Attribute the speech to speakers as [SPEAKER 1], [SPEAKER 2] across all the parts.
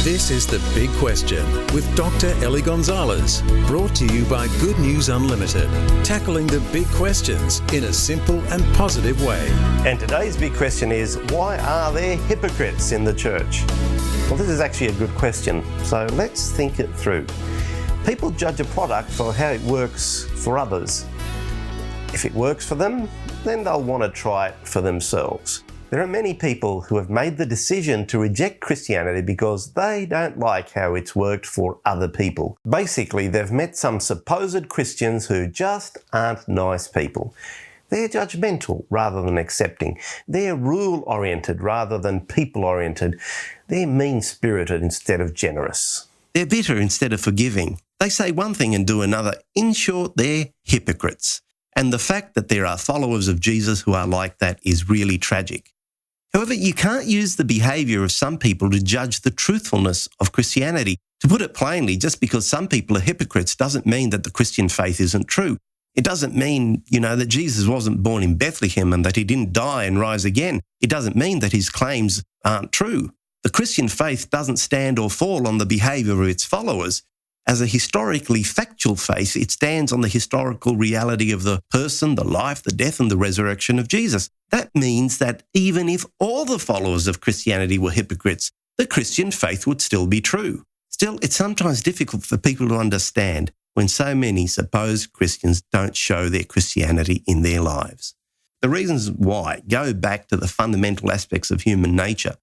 [SPEAKER 1] This is The Big Question with Dr. Ellie Gonzalez, brought to you by Good News Unlimited, tackling the big questions in a simple and positive way.
[SPEAKER 2] And today's big question is, why are there hypocrites in the church? Well, this is actually a good question, so let's think it through. People judge a product for how it works for others. If it works for them, then they'll want to try it for themselves. There are many people who have made the decision to reject Christianity because they don't like how it's worked for other people. Basically, they've met some supposed Christians who just aren't nice people. They're judgmental rather than accepting. They're rule-oriented rather than people-oriented. They're mean-spirited instead of generous.
[SPEAKER 3] They're bitter instead of forgiving. They say one thing and do another. In short, they're hypocrites. And the fact that there are followers of Jesus who are like that is really tragic. However, you can't use the behaviour of some people to judge the truthfulness of Christianity. To put it plainly, just because some people are hypocrites doesn't mean that the Christian faith isn't true. It doesn't mean, that Jesus wasn't born in Bethlehem and that he didn't die and rise again. It doesn't mean that his claims aren't true. The Christian faith doesn't stand or fall on the behaviour of its followers. As a historically factual faith, it stands on the historical reality of the person, the life, the death and the resurrection of Jesus. That means that even if all the followers of Christianity were hypocrites, the Christian faith would still be true. Still, it's sometimes difficult for people to understand when so many supposed Christians don't show their Christianity in their lives. The reasons why go back to the fundamental aspects of human nature.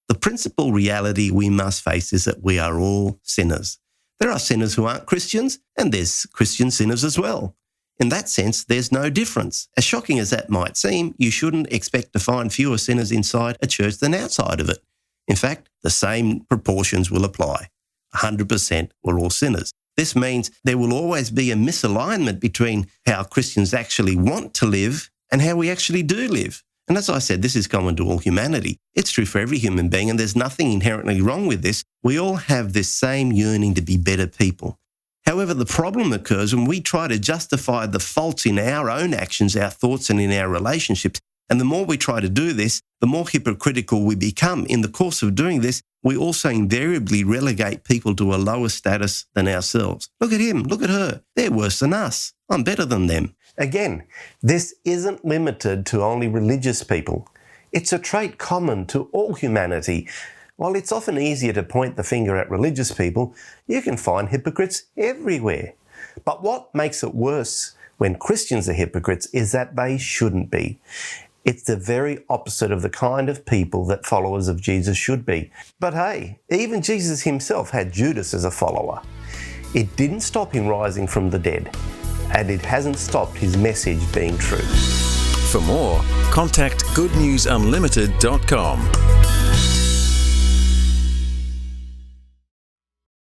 [SPEAKER 3] The principal reality we must face is that we are all sinners. There are sinners who aren't Christians, and there's Christian sinners as well. In that sense, there's no difference. As shocking as that might seem, you shouldn't expect to find fewer sinners inside a church than outside of it. In fact, the same proportions will apply. 100% we're all sinners. This means there will always be a misalignment between how Christians actually want to live and how we actually do live. And as I said, this is common to all humanity. It's true for every human being, and there's nothing inherently wrong with this. We all have this same yearning to be better people. However, the problem occurs when we try to justify the faults in our own actions, our thoughts, and in our relationships. And the more we try to do this, the more hypocritical we become. In the course of doing this, we also invariably relegate people to a lower status than ourselves. Look at him, look at her. They're worse than us. I'm better than them.
[SPEAKER 2] Again, this isn't limited to only religious people. It's a trait common to all humanity. While it's often easier to point the finger at religious people, you can find hypocrites everywhere. But what makes it worse when Christians are hypocrites is that they shouldn't be. It's the very opposite of the kind of people that followers of Jesus should be. But hey, even Jesus himself had Judas as a follower. It didn't stop him rising from the dead, and it hasn't stopped his message being true.
[SPEAKER 1] For more, contact goodnewsunlimited.com.